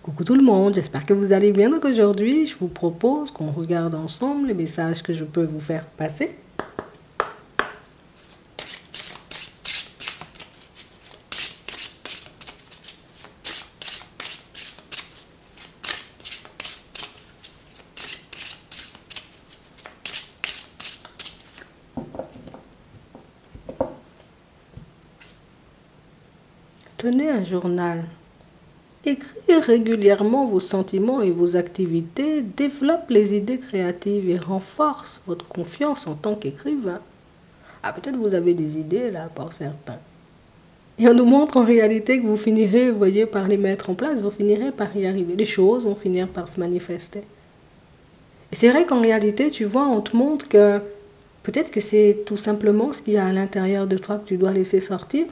Coucou tout le monde, j'espère que vous allez bien. Donc aujourd'hui, je vous propose qu'on regarde ensemble les messages que je peux vous faire passer. Tenez un journal. Écrire régulièrement vos sentiments et vos activités développe les idées créatives et renforce votre confiance en tant qu'écrivain. Ah, peut-être vous avez des idées là, pour certains. Et on nous montre en réalité que vous finirez, vous voyez, par les mettre en place, vous finirez par y arriver. Les choses vont finir par se manifester. Et c'est vrai qu'en réalité, tu vois, on te montre que peut-être que c'est tout simplement ce qu'il y a à l'intérieur de toi que tu dois laisser sortir.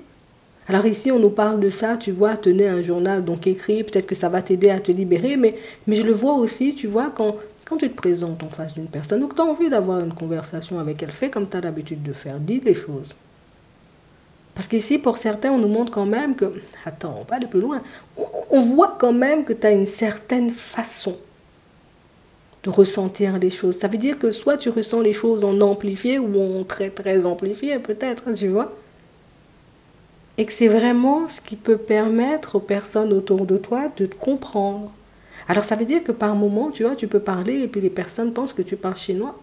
Alors ici, on nous parle de ça, tu vois, tenez un journal, donc écris, peut-être que ça va t'aider à te libérer, mais je le vois aussi, tu vois, quand tu te présentes en face d'une personne, ou que tu as envie d'avoir une conversation avec elle, fais comme tu as l'habitude de faire, dis les choses. Parce qu'ici, pour certains, on nous montre quand même que, attends, on va aller plus loin, on voit quand même que tu as une certaine façon de ressentir les choses. Ça veut dire que soit tu ressens les choses en amplifié ou en très très amplifié, peut-être, tu vois. Et que c'est vraiment ce qui peut permettre aux personnes autour de toi de te comprendre. Alors ça veut dire que par moment, tu vois, tu peux parler et puis les personnes pensent que tu parles chinois.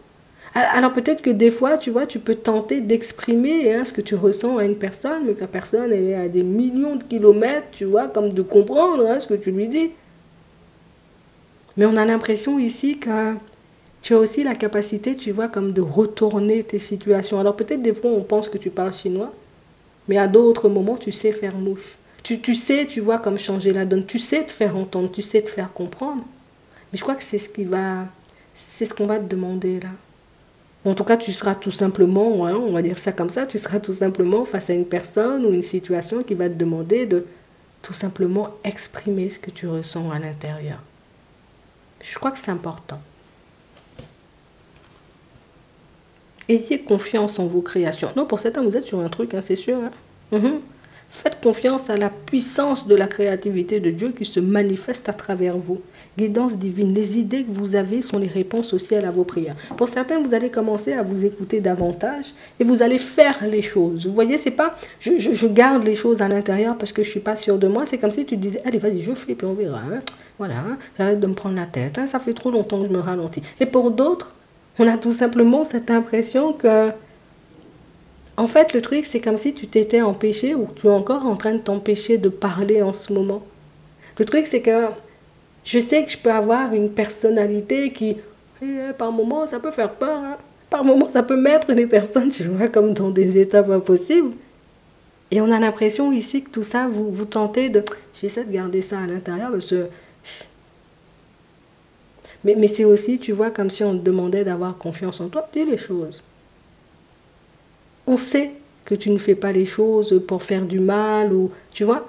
Alors peut-être que des fois, tu vois, tu peux tenter d'exprimer ce que tu ressens à une personne, mais que la personne elle est à des millions de kilomètres, tu vois, comme de comprendre ce que tu lui dis. Mais on a l'impression ici que tu as aussi la capacité, tu vois, comme de retourner tes situations. Alors peut-être des fois, on pense que tu parles chinois, mais à d'autres moments, tu sais faire mouche. Tu sais, tu vois, comme changer la donne. Tu sais te faire entendre, tu sais te faire comprendre. Mais je crois que c'est ce qu'on va te demander là. En tout cas, tu seras tout simplement, on va dire ça comme ça, tu seras tout simplement face à une personne ou une situation qui va te demander de tout simplement exprimer ce que tu ressens à l'intérieur. Je crois que c'est important. Ayez confiance en vos créations. Non, pour certains, vous êtes sur un truc, c'est sûr. Faites confiance à la puissance de la créativité de Dieu qui se manifeste à travers vous. Guidance divine. Les idées que vous avez sont les réponses au ciel à vos prières. Pour certains, vous allez commencer à vous écouter davantage et vous allez faire les choses. Vous voyez, c'est pas je garde les choses à l'intérieur parce que je suis pas sûre de moi. C'est comme si tu disais, allez, vas-y, je fais, puis on verra. Voilà, j'arrête de me prendre la tête. Ça fait trop longtemps que je me ralentis. Et pour d'autres, on a tout simplement cette impression que en fait, le truc, c'est comme si tu t'étais empêché ou tu es encore en train de t'empêcher de parler en ce moment. Le truc, c'est que je sais que je peux avoir une personnalité qui, par moments, ça peut faire peur. Par moments, ça peut mettre les personnes, tu vois, comme dans des étapes impossibles. Et on a l'impression ici que tout ça, vous tentez de... J'essaie de garder ça à l'intérieur parce que... Mais c'est aussi, tu vois, comme si on te demandait d'avoir confiance en toi. Dis les choses. On sait que tu ne fais pas les choses pour faire du mal, ou tu vois.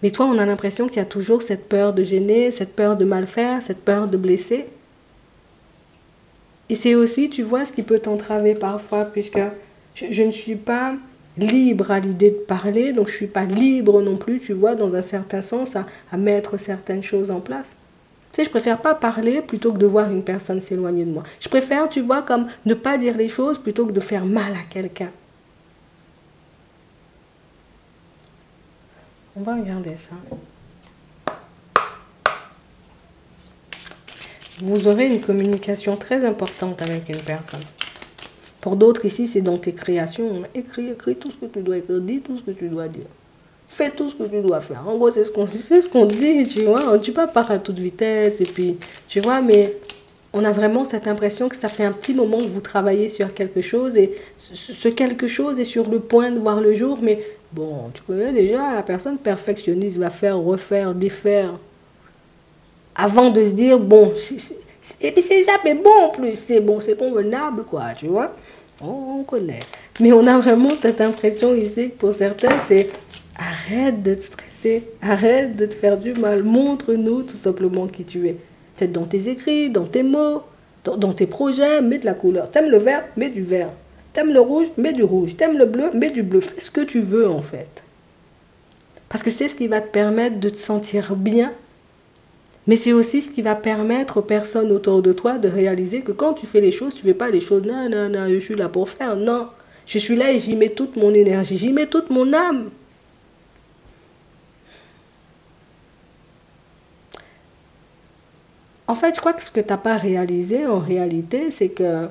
Mais toi, on a l'impression qu'il y a toujours cette peur de gêner, cette peur de mal faire, cette peur de blesser. Et c'est aussi, tu vois, ce qui peut t'entraver parfois, puisque je ne suis pas libre à l'idée de parler, donc je ne suis pas libre non plus, tu vois, dans un certain sens, à mettre certaines choses en place. Tu sais, je préfère pas parler plutôt que de voir une personne s'éloigner de moi. Je préfère, tu vois, comme ne pas dire les choses plutôt que de faire mal à quelqu'un. On va regarder ça. Vous aurez une communication très importante avec une personne. Pour d'autres ici, c'est dans tes créations. Écris tout ce que tu dois écrire, dis tout ce que tu dois dire. Fais tout ce que tu dois faire. En gros, c'est ce qu'on dit, tu vois. Tu peux pas à toute vitesse, et puis, tu vois, mais on a vraiment cette impression que ça fait un petit moment que vous travaillez sur quelque chose, et ce quelque chose est sur le point de voir le jour, mais bon, tu connais déjà, la personne perfectionniste va faire, refaire, défaire, avant de se dire, bon, et puis c'est jamais bon en plus, c'est bon, c'est convenable, quoi, tu vois. On connaît. Mais on a vraiment cette impression ici que pour certains, c'est arrête de te stresser, arrête de te faire du mal, montre-nous tout simplement qui tu es. C'est dans tes écrits, dans tes mots, dans tes projets, mets de la couleur. T'aimes le vert, mets du vert. T'aimes le rouge, mets du rouge. T'aimes le bleu, mets du bleu. Fais ce que tu veux en fait. Parce que c'est ce qui va te permettre de te sentir bien Mais c'est aussi ce qui va permettre aux personnes autour de toi de réaliser que quand tu fais les choses, tu ne fais pas les choses, non, non, non, je suis là pour faire. Non, je suis là et j'y mets toute mon énergie, j'y mets toute mon âme. En fait, je crois que ce que tu n'as pas réalisé en réalité, c'est que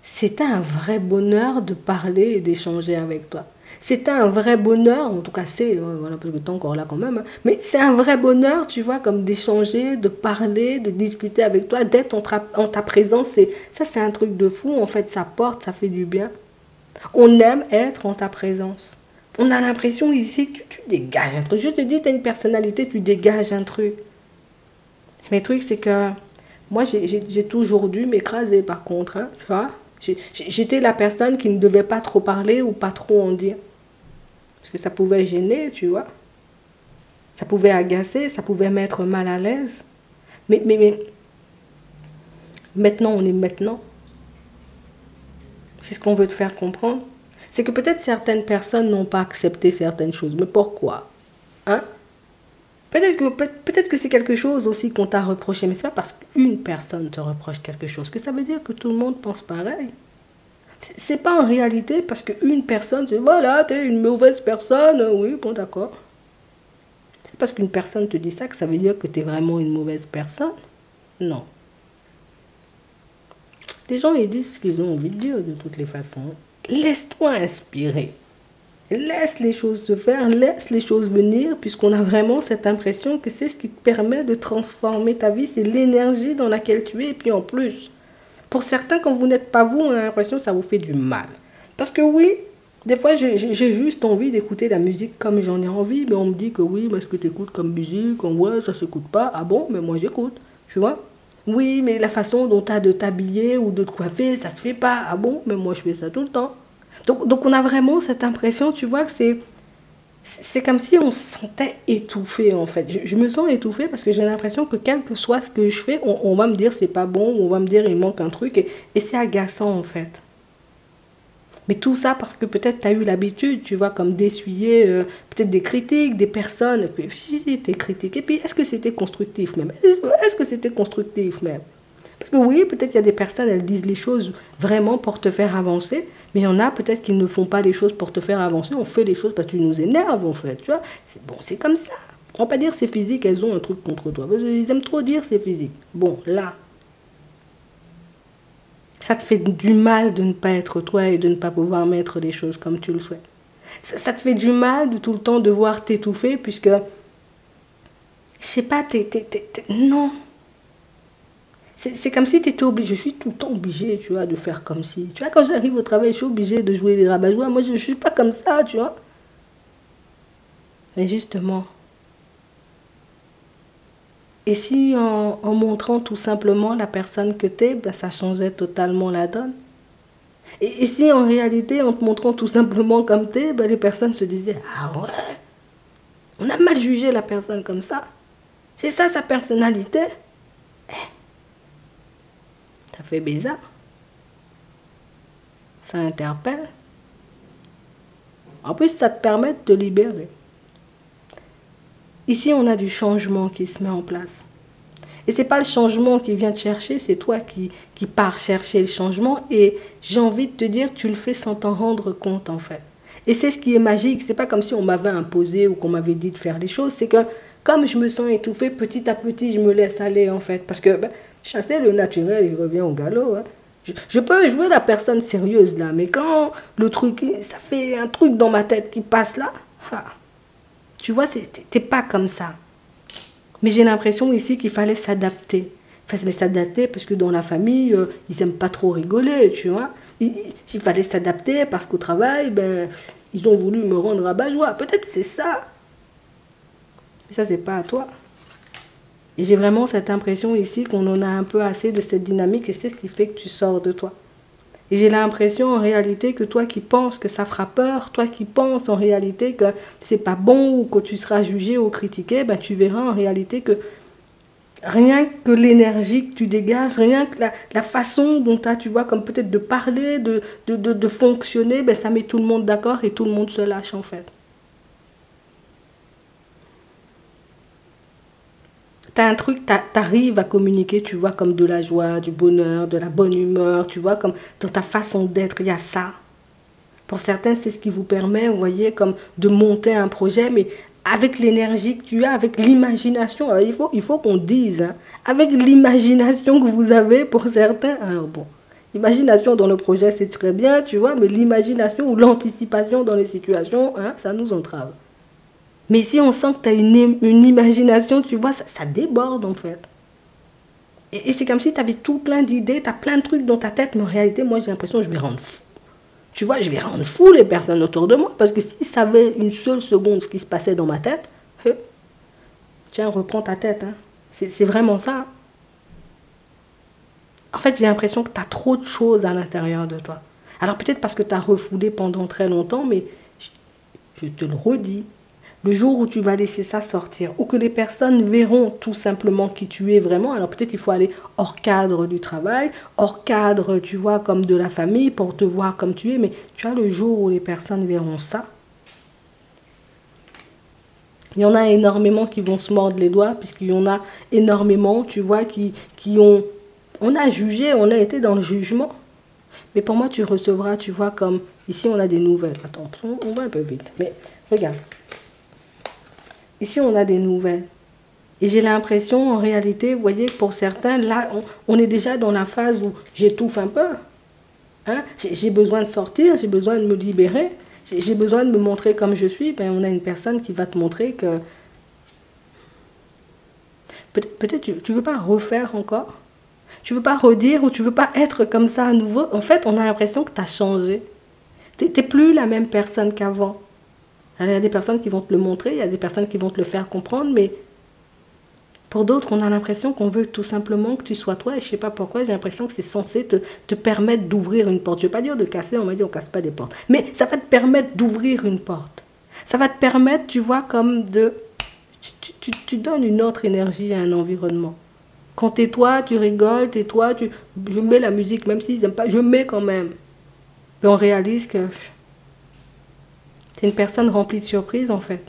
c'était un vrai bonheur de parler et d'échanger avec toi. C'était un vrai bonheur, en tout cas c'est, voilà, parce que tu es encore là quand même, hein, mais c'est un vrai bonheur, tu vois, comme d'échanger, de parler, de discuter avec toi, d'être en ta présence. Ça, c'est un truc de fou, en fait, ça porte, ça fait du bien. On aime être en ta présence. On a l'impression ici que tu dégages un truc. Je te dis, tu as une personnalité, tu dégages un truc. Mais le truc, c'est que moi, j'ai toujours dû m'écraser par contre, hein, tu vois. J'étais la personne qui ne devait pas trop parler ou pas trop en dire. Parce que ça pouvait gêner, tu vois. Ça pouvait agacer, ça pouvait mettre mal à l'aise. Mais maintenant, on est maintenant. C'est ce qu'on veut te faire comprendre. C'est que peut-être certaines personnes n'ont pas accepté certaines choses. Mais pourquoi? Hein? Peut-être que c'est quelque chose aussi qu'on t'a reproché. Mais c'est pas parce qu'une personne te reproche quelque chose que ça veut dire que tout le monde pense pareil. C'est pas en réalité parce qu'une personne te dit voilà, t'es une mauvaise personne. Oui, bon, d'accord. C'est parce qu'une personne te dit ça que ça veut dire que t'es vraiment une mauvaise personne. Non. Les gens, ils disent ce qu'ils ont envie de dire de toutes les façons. Laisse-toi inspirer. Laisse les choses se faire, laisse les choses venir, puisqu'on a vraiment cette impression que c'est ce qui te permet de transformer ta vie. C'est l'énergie dans laquelle tu es. Et puis en plus, pour certains, quand vous n'êtes pas vous, on a l'impression que ça vous fait du mal. Parce que oui, des fois, j'ai juste envie d'écouter la musique comme j'en ai envie, mais on me dit que oui, mais est-ce que tu écoutes comme musique? Ouais, ça s'écoute pas. Ah bon, mais moi j'écoute, tu vois. Oui, mais la façon dont tu as de t'habiller ou de te coiffer, ça se fait pas. Ah bon, mais moi je fais ça tout le temps. Donc on a vraiment cette impression, tu vois, que c'est comme si on se sentait étouffé en fait. Je me sens étouffée parce que j'ai l'impression que quel que soit ce que je fais, on va me dire c'est pas bon, on va me dire il manque un truc et c'est agaçant en fait. Mais tout ça parce que peut-être tu as eu l'habitude, tu vois, comme d'essuyer peut-être des critiques, des personnes, et puis tes critiques. Et puis est-ce que c'était constructif même? Est-ce que c'était constructif même? Parce que oui, peut-être il y a des personnes, elles disent les choses vraiment pour te faire avancer, mais il y en a peut-être qui ne font pas les choses pour te faire avancer, on fait les choses parce que tu nous énerves en fait, tu vois. C'est bon, c'est comme ça. On va pas dire c'est physique, elles ont un truc contre toi. Parce qu'ils aiment trop dire c'est physique. Bon, là, ça te fait du mal de ne pas être toi et de ne pas pouvoir mettre les choses comme tu le souhaites. Ça te fait du mal de tout le temps devoir t'étouffer puisque, je sais pas, non. C'est comme si tu étais obligé, je suis tout le temps obligée, tu vois, de faire comme si. Tu vois, quand j'arrive au travail, je suis obligée de jouer les rabat-joie. Moi, je ne suis pas comme ça, tu vois. Mais justement, et si en montrant tout simplement la personne que tu es, ben, ça changeait totalement la donne. Et si en réalité, en te montrant tout simplement comme tu es, ben, les personnes se disaient, ah ouais, on a mal jugé la personne comme ça. C'est ça sa personnalité. Ça fait bizarre. Ça interpelle. En plus, ça te permet de te libérer. Ici, on a du changement qui se met en place. Et ce n'est pas le changement qui vient te chercher, c'est toi qui pars chercher le changement. Et j'ai envie de te dire, tu le fais sans t'en rendre compte en fait. Et c'est ce qui est magique. C'est pas comme si on m'avait imposé ou qu'on m'avait dit de faire les choses. C'est que comme je me sens étouffée, petit à petit, je me laisse aller en fait. Parce que ben, chasser le naturel, il revient au galop. Hein. Je peux jouer la personne sérieuse là, mais quand le truc, ça fait un truc dans ma tête qui passe là, ah, tu vois, t'es pas comme ça. Mais j'ai l'impression ici qu'il fallait s'adapter. Il fallait s'adapter parce que dans la famille, ils n'aiment pas trop rigoler, tu vois. Il fallait s'adapter parce qu'au travail, ben, ils ont voulu me rendre rabat-joie. Peut-être c'est ça. Mais ça, c'est pas à toi. Et j'ai vraiment cette impression ici qu'on en a un peu assez de cette dynamique et c'est ce qui fait que tu sors de toi. Et j'ai l'impression en réalité que toi qui penses que ça fera peur, toi qui penses en réalité que c'est pas bon ou que tu seras jugé ou critiqué, ben tu verras en réalité que rien que l'énergie que tu dégages, rien que la façon dont tu as, tu vois, comme peut-être de parler, de fonctionner, ben ça met tout le monde d'accord et tout le monde se lâche en fait. Tu as un truc, tu arrives à communiquer, tu vois, comme de la joie, du bonheur, de la bonne humeur, tu vois, comme dans ta façon d'être, il y a ça. Pour certains, c'est ce qui vous permet, vous voyez, comme de monter un projet, mais avec l'énergie que tu as, avec l'imagination. Il faut qu'on dise, hein, avec l'imagination que vous avez pour certains. Alors bon, l'imagination dans le projet, c'est très bien, tu vois, mais l'imagination ou l'anticipation dans les situations, hein, ça nous entrave. Mais si on sent que tu as une imagination, tu vois, ça déborde en fait. Et c'est comme si tu avais tout plein d'idées, tu as plein de trucs dans ta tête, mais en réalité, moi j'ai l'impression que je vais rendre fou. Tu vois, je vais rendre fou les personnes autour de moi, parce que s'ils savaient une seule seconde ce qui se passait dans ma tête, tiens, reprends ta tête. Hein. C'est vraiment ça. En fait, j'ai l'impression que tu as trop de choses à l'intérieur de toi. Alors peut-être parce que tu as refoulé pendant très longtemps, mais je te le redis, le jour où tu vas laisser ça sortir, ou que les personnes verront tout simplement qui tu es vraiment, alors peut-être il faut aller hors cadre du travail, hors cadre, tu vois, comme de la famille, pour te voir comme tu es, mais tu vois, le jour où les personnes verront ça, il y en a énormément qui vont se mordre les doigts, puisqu'il y en a énormément, tu vois, qui ont... On a jugé, on a été dans le jugement. Mais pour moi, tu recevras, tu vois, comme... Ici, on a des nouvelles. Attends, on va un peu vite. Mais regarde. Ici, on a des nouvelles. Et j'ai l'impression, en réalité, vous voyez, pour certains, là, on est déjà dans la phase où j'étouffe un peu. Hein? J'ai besoin de sortir, j'ai besoin de me libérer, j'ai besoin de me montrer comme je suis. Ben, on a une personne qui va te montrer que... Peut-être tu ne veux pas refaire encore. Tu ne veux pas redire ou tu ne veux pas être comme ça à nouveau. En fait, on a l'impression que tu as changé. Tu n'es plus la même personne qu'avant. Il y a des personnes qui vont te le montrer, il y a des personnes qui vont te le faire comprendre, mais pour d'autres, on a l'impression qu'on veut tout simplement que tu sois toi, et je ne sais pas pourquoi, j'ai l'impression que c'est censé te permettre d'ouvrir une porte. Je ne vais pas dire de casser, on m'a dit on ne casse pas des portes, mais ça va te permettre d'ouvrir une porte. Ça va te permettre, tu vois, comme de... Tu donnes une autre énergie à un environnement. Quand t'es toi, tu rigoles, t'es toi, je mets la musique, même s'ils n'aiment pas, je mets quand même. Mais on réalise que... T'es une personne remplie de surprises, en fait.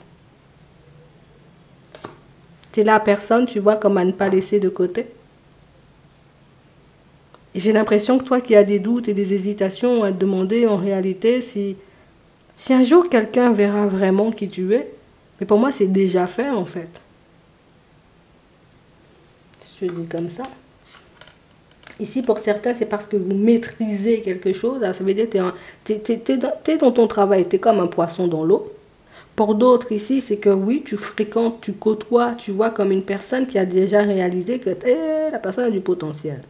T'es la personne, tu vois, comme à ne pas laisser de côté. Et j'ai l'impression que toi qui as des doutes et des hésitations à te demander, en réalité, si un jour quelqu'un verra vraiment qui tu es, mais pour moi, c'est déjà fait, en fait. Si je dis comme ça. Ici, pour certains, c'est parce que vous maîtrisez quelque chose. Alors, ça veut dire que tu es dans ton travail, tu es comme un poisson dans l'eau. Pour d'autres ici, c'est que oui, tu fréquentes, tu côtoies, tu vois comme une personne qui a déjà réalisé que la personne a du potentiel.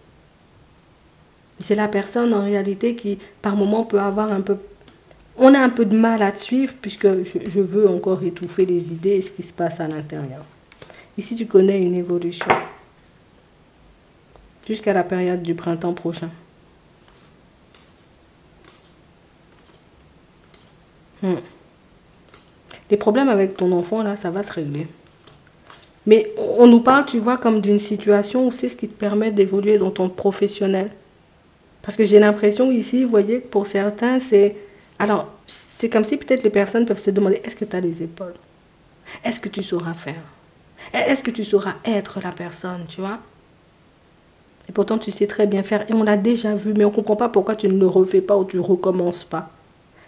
C'est la personne en réalité qui, par moment, peut avoir un peu... On a un peu de mal à te suivre puisque je veux encore étouffer les idées et ce qui se passe à l'intérieur. Ici, tu connais une évolution. Jusqu'à la période du printemps prochain. Les problèmes avec ton enfant, là, ça va se régler. Mais on nous parle, tu vois, comme d'une situation où c'est ce qui te permet d'évoluer dans ton professionnel. Parce que j'ai l'impression ici, vous voyez, que pour certains, c'est... Alors, c'est comme si peut-être les personnes peuvent se demander, est-ce que tu as les épaules? Est-ce que tu sauras faire? Est-ce que tu sauras être la personne, tu vois? Et pourtant, tu sais très bien faire. Et on l'a déjà vu, mais on ne comprend pas pourquoi tu ne le refais pas ou tu ne recommences pas.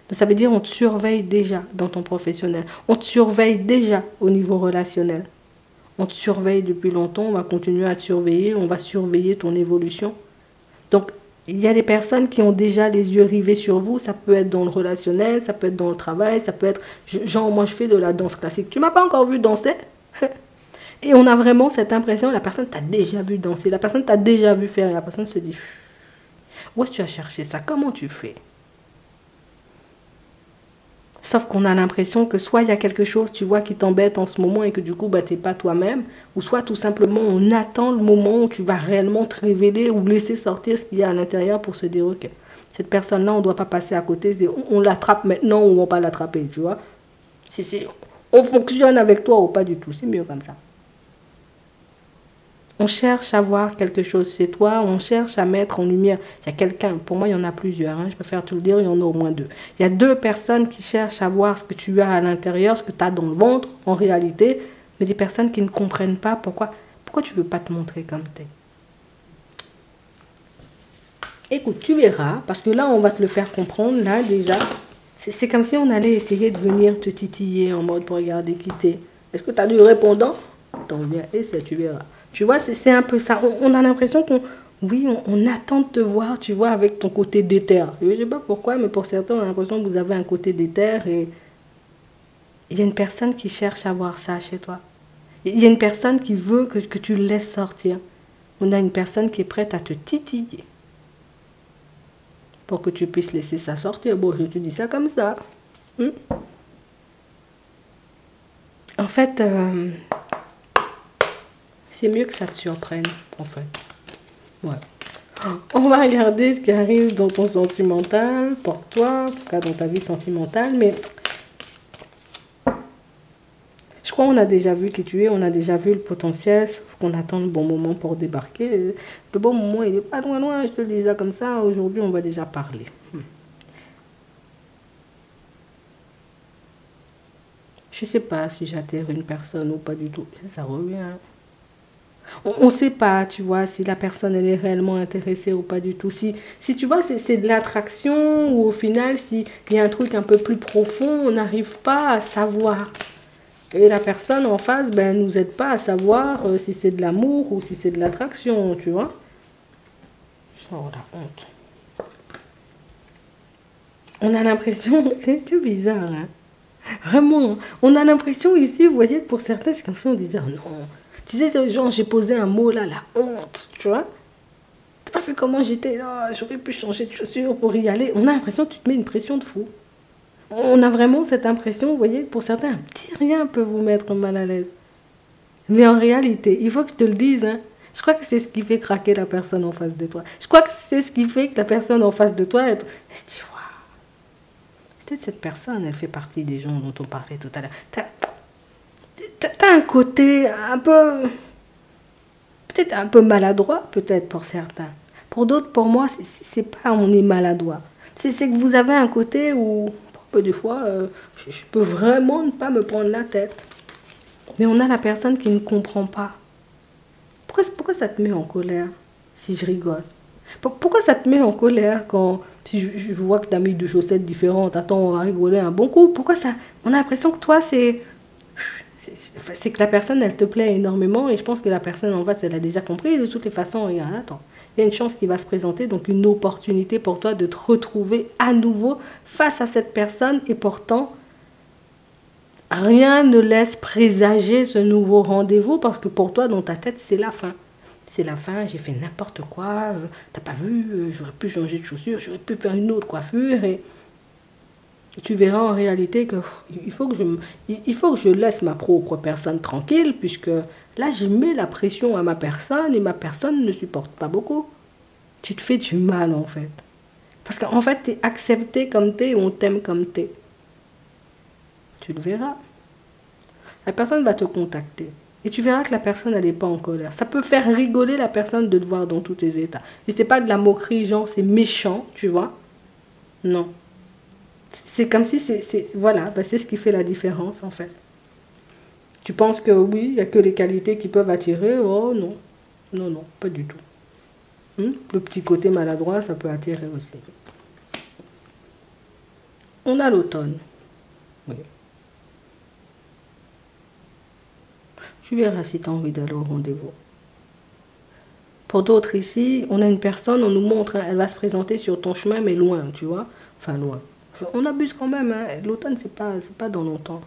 Donc, ça veut dire qu'on te surveille déjà dans ton professionnel. On te surveille déjà au niveau relationnel. On te surveille depuis longtemps, on va continuer à te surveiller, on va surveiller ton évolution. Donc, il y a des personnes qui ont déjà les yeux rivés sur vous. Ça peut être dans le relationnel, ça peut être dans le travail, ça peut être... Genre, moi, je fais de la danse classique. Tu ne m'as pas encore vu danser? Et on a vraiment cette impression, la personne t'a déjà vu danser, la personne t'a déjà vu faire, et la personne se dit, où est-ce que tu as cherché ça? Comment tu fais? Sauf qu'on a l'impression que soit il y a quelque chose, tu vois, qui t'embête en ce moment et que du coup, bah, tu n'es pas toi-même, ou soit tout simplement, on attend le moment où tu vas réellement te révéler ou laisser sortir ce qu'il y a à l'intérieur pour se dire, ok, cette personne-là, on ne doit pas passer à côté, on l'attrape maintenant ou on ne va pas l'attraper, tu vois. On fonctionne avec toi ou pas du tout, c'est mieux comme ça. On cherche à voir quelque chose chez toi, on cherche à mettre en lumière. Il y a quelqu'un, pour moi il y en a plusieurs, hein, je préfère te le dire, il y en a au moins deux. Il y a deux personnes qui cherchent à voir ce que tu as à l'intérieur, ce que tu as dans le ventre en réalité, mais des personnes qui ne comprennent pas pourquoi Pourquoi tu veux pas te montrer comme t'es? Écoute, tu verras, parce que là, on va te le faire comprendre, là, déjà. C'est comme si on allait essayer de venir te titiller en mode pour regarder qui t'es. Est-ce que tu as du répondant? Tant bien, et ça, tu verras. Tu vois, c'est un peu ça. On a l'impression qu'on... Oui, on attend de te voir, tu vois, avec ton côté déter. Je ne sais pas pourquoi, mais pour certains, on a l'impression que vous avez un côté déter et il y a une personne qui cherche à voir ça chez toi. Il y a une personne qui veut que tu le laisses sortir. On a une personne qui est prête à te titiller pour que tu puisses laisser ça sortir. Bon, je te dis ça comme ça. En fait, c'est mieux que ça te surprenne, en fait. Ouais. On va regarder ce qui arrive dans ton sentimental, pour toi, en tout cas dans ta vie sentimentale, mais je crois qu'on a déjà vu qui tu es, on a déjà vu le potentiel, sauf qu'on attend le bon moment pour débarquer. Le bon moment, il n'est pas loin, loin, je te le disais comme ça, aujourd'hui on va déjà parler. Je ne sais pas si j'attire une personne ou pas du tout, ça revient. On ne sait pas, tu vois, si la personne elle est réellement intéressée ou pas du tout. Si tu vois, c'est de l'attraction ou au final, s'il y a un truc un peu plus profond, on n'arrive pas à savoir. Et la personne en face, ben, nous aide pas à savoir si c'est de l'amour ou si c'est de l'attraction, tu vois. Oh, la honte. On a l'impression, c'est tout bizarre, hein. Vraiment, on a l'impression ici, vous voyez, pour certains, c'est comme si on disait, oh non. Tu sais, genre, j'ai posé un mot là, la honte, tu vois. T'as pas vu comment j'étais, oh, j'aurais pu changer de chaussures pour y aller. On a l'impression que tu te mets une pression de fou. On a vraiment cette impression, vous voyez, pour certains, un petit rien peut vous mettre mal à l'aise. Mais en réalité, il faut que je te le dise, hein, je crois que c'est ce qui fait craquer la personne en face de toi. Je crois que c'est ce qui fait que la personne en face de toi, elle se dit, waouh, peut-être cette personne, elle fait partie des gens dont on parlait tout à l'heure. T'as un côté un peu, peut-être un peu maladroit, peut-être pour certains. Pour d'autres, pour moi, c'est pas on est maladroit. C'est que vous avez un côté où, des fois, je peux vraiment ne pas me prendre la tête. Mais on a la personne qui ne comprend pas. Pourquoi ça te met en colère si je rigole? Pourquoi ça te met en colère quand si je vois que tu as mis deux chaussettes différentes, attends, on va rigoler un bon coup? Pourquoi ça? On a l'impression que toi, c'est que la personne, elle te plaît énormément et je pense que la personne en face, elle a déjà compris. De toutes les façons, regarde, attends, il y a une chance qui va se présenter, donc une opportunité pour toi de te retrouver à nouveau face à cette personne et pourtant, rien ne laisse présager ce nouveau rendez-vous parce que pour toi, dans ta tête, c'est la fin. C'est la fin, j'ai fait n'importe quoi, t'as pas vu, j'aurais pu changer de chaussures, j'aurais pu faire une autre coiffure et tu verras en réalité que il faut que je laisse ma propre personne tranquille puisque là, je mets la pression à ma personne et ma personne ne supporte pas beaucoup. Tu te fais du mal en fait. Parce qu'en fait, tu es accepté comme tu es et on t'aime comme tu es. Tu le verras. La personne va te contacter. Et tu verras que la personne, elle n'est pas en colère. Ça peut faire rigoler la personne de te voir dans tous tes états. Et c'est pas de la moquerie, genre c'est méchant, tu vois. Non. C'est comme si voilà, ben c'est ce qui fait la différence en fait. Tu penses que oui, il n'y a que les qualités qui peuvent attirer. Oh non. Non, non, pas du tout. Le petit côté maladroit, ça peut attirer aussi. On a l'automne. Oui. Tu verras si tu as envie d'aller au rendez-vous. Pour d'autres ici, on a une personne, on nous montre, hein, elle va se présenter sur ton chemin, mais loin, tu vois. Enfin, loin. On abuse quand même, hein. L'automne, c'est pas dans longtemps.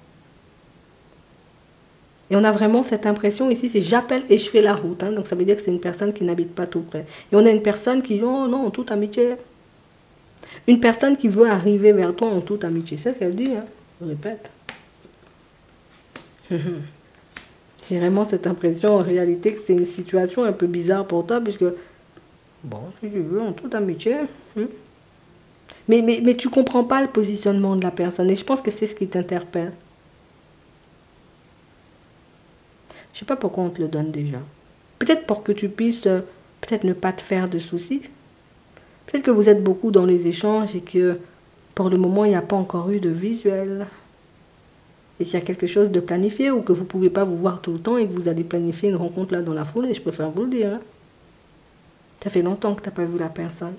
Et on a vraiment cette impression ici, c'est j'appelle et je fais la route. Hein, donc ça veut dire que c'est une personne qui n'habite pas tout près. Et on a une personne qui, oh non, en toute amitié. Une personne qui veut arriver vers toi en toute amitié. C'est ce qu'elle dit, hein. Je répète. J'ai vraiment cette impression en réalité que c'est une situation un peu bizarre pour toi, puisque, bon, si tu veux, en toute amitié. Mais tu comprends pas le positionnement de la personne, et je pense que c'est ce qui t'interpelle. Je sais pas pourquoi on te le donne déjà. Peut-être pour que tu puisses, peut-être ne pas te faire de soucis. Peut-être que vous êtes beaucoup dans les échanges et que, pour le moment, il n'y a pas encore eu de visuel. et qu'il y a quelque chose de planifié ou que vous ne pouvez pas vous voir tout le temps et que vous allez planifier une rencontre là dans la foulée, je préfère vous le dire. Hein. Ça fait longtemps que tu n'as pas vu la personne.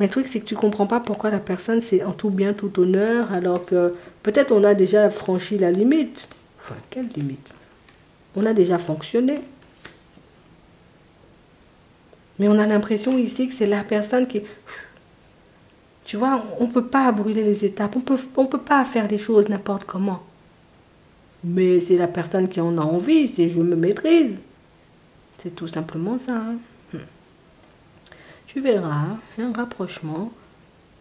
Mais le truc, c'est que tu ne comprends pas pourquoi la personne, c'est en tout bien, tout honneur, alors que peut-être on a déjà franchi la limite. Enfin, quelle limite? On a déjà fonctionné. Mais on a l'impression ici que c'est la personne qui... Tu vois, on ne peut pas brûler les étapes, on peut pas faire les choses n'importe comment. Mais c'est la personne qui en a envie, c'est je me maîtrise. C'est tout simplement ça. Hein. Tu verras, il y a un rapprochement.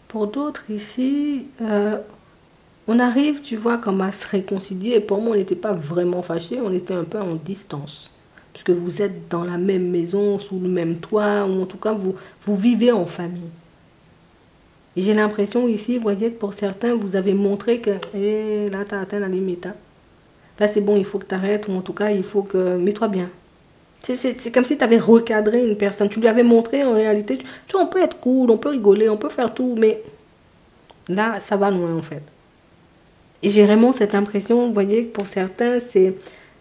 Pour d'autres ici, on arrive, tu vois, comme à se réconcilier. Et pour moi, on n'était pas vraiment fâchés, on était un peu en distance. Parce que vous êtes dans la même maison, sous le même toit, ou en tout cas, vous vivez en famille. Et j'ai l'impression ici, vous voyez, que pour certains, vous avez montré que là, tu as atteint la limite. Hein. Là, c'est bon, il faut que tu arrêtes, ou en tout cas, il faut que... Mets-toi bien. C'est comme si tu avais recadré une personne. Tu lui avais montré, en réalité, tu vois, on peut être cool, on peut rigoler, on peut faire tout, mais là, ça va loin, en fait. Et j'ai vraiment cette impression, vous voyez, que pour certains, c'est...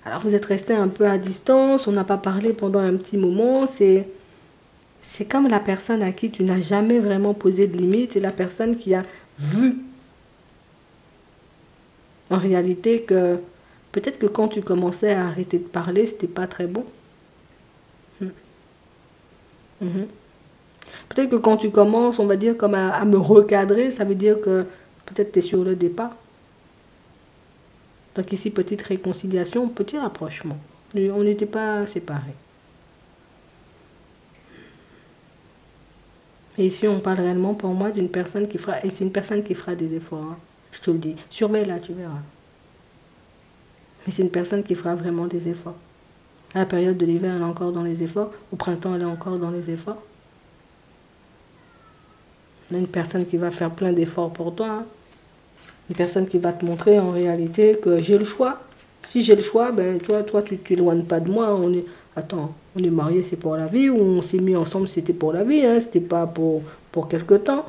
Alors, vous êtes resté un peu à distance, on n'a pas parlé pendant un petit moment, c'est comme la personne à qui tu n'as jamais vraiment posé de limite et la personne qui a vu, en réalité, que peut-être que quand tu commençais à arrêter de parler, c'était pas très bon. Peut-être que quand tu commences, on va dire, comme à me recadrer, ça veut dire que peut-être tu es sur le départ. Donc ici, petite réconciliation, petit rapprochement. On n'était pas séparés. Et ici, on parle réellement pour moi d'une personne qui fera... Et c'est une personne qui fera des efforts. Hein. Je te le dis. Surveille-la, tu verras. Mais c'est une personne qui fera vraiment des efforts. À la période de l'hiver, elle est encore dans les efforts. Au printemps, elle est encore dans les efforts. Une personne qui va faire plein d'efforts pour toi. Hein. Une personne qui va te montrer en réalité que j'ai le choix. Si j'ai le choix, ben toi tu t'éloignes pas de moi. Attends, on est mariés, c'est pour la vie, ou on s'est mis ensemble, c'était pour la vie, hein, c'était pas pour quelque temps.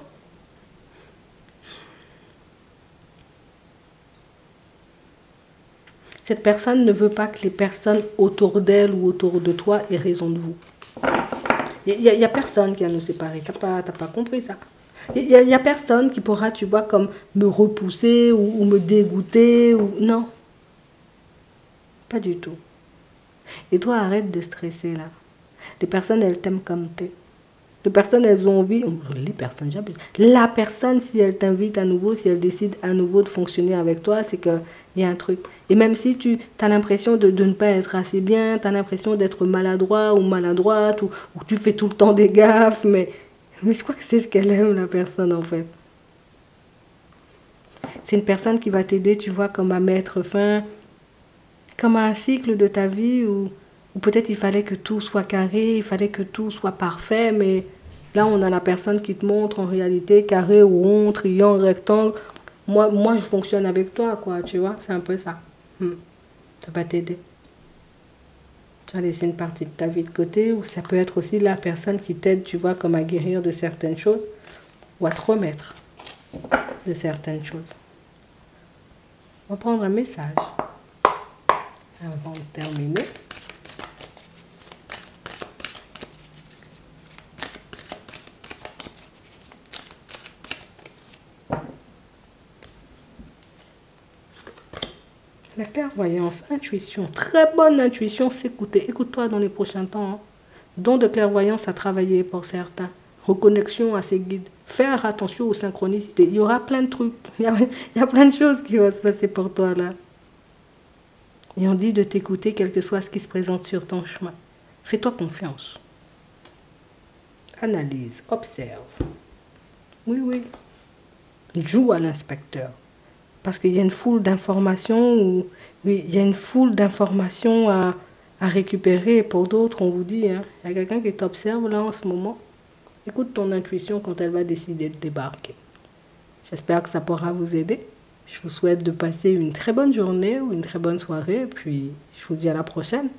Cette personne ne veut pas que les personnes autour d'elle ou autour de toi aient raison de vous. Il n'y a personne qui va nous séparer, t'as pas compris ça. Il n'y a personne qui pourra, tu vois, comme me repousser ou me dégoûter. Non. Pas du tout. Et toi, arrête de stresser, là. Les personnes, elles t'aiment comme t'es. Les personnes, elles ont envie... Les personnes, j'abuse. La personne, si elle t'invite à nouveau, si elle décide à nouveau de fonctionner avec toi, c'est qu'il y a un truc. Et même si tu as l'impression de ne pas être assez bien, tu as l'impression d'être maladroit ou maladroite, ou tu fais tout le temps des gaffes, mais je crois que c'est ce qu'elle aime, la personne, en fait. C'est une personne qui va t'aider, tu vois, comme à mettre fin, comme à un cycle de ta vie où peut-être il fallait que tout soit carré, il fallait que tout soit parfait, mais là, on a la personne qui te montre en réalité carré, rond, triangle, rectangle. Moi, je fonctionne avec toi, quoi, tu vois, c'est un peu ça. Ça va t'aider. Tu vas laisser une partie de ta vie de côté, ou ça peut être aussi la personne qui t'aide, tu vois, comme à guérir de certaines choses, ou à te remettre de certaines choses. On va prendre un message avant de terminer. La clairvoyance, intuition, très bonne intuition, s'écouter. Écoute-toi dans les prochains temps. Hein. Don de clairvoyance à travailler pour certains. Reconnexion à ses guides. Faire attention aux synchronicités. Il y aura plein de trucs. Il y a plein de choses qui vont se passer pour toi là. Et on dit de t'écouter quel que soit ce qui se présente sur ton chemin. Fais-toi confiance. Analyse, observe. Oui. Joue à l'inspecteur. Parce qu'il y a une foule d'informations, il y a une foule d'informations à récupérer. Pour d'autres, on vous dit, hein, il y a quelqu'un qui t'observe là en ce moment. Écoute ton intuition quand elle va décider de débarquer. J'espère que ça pourra vous aider. Je vous souhaite de passer une très bonne journée ou une très bonne soirée. Et puis, je vous dis à la prochaine.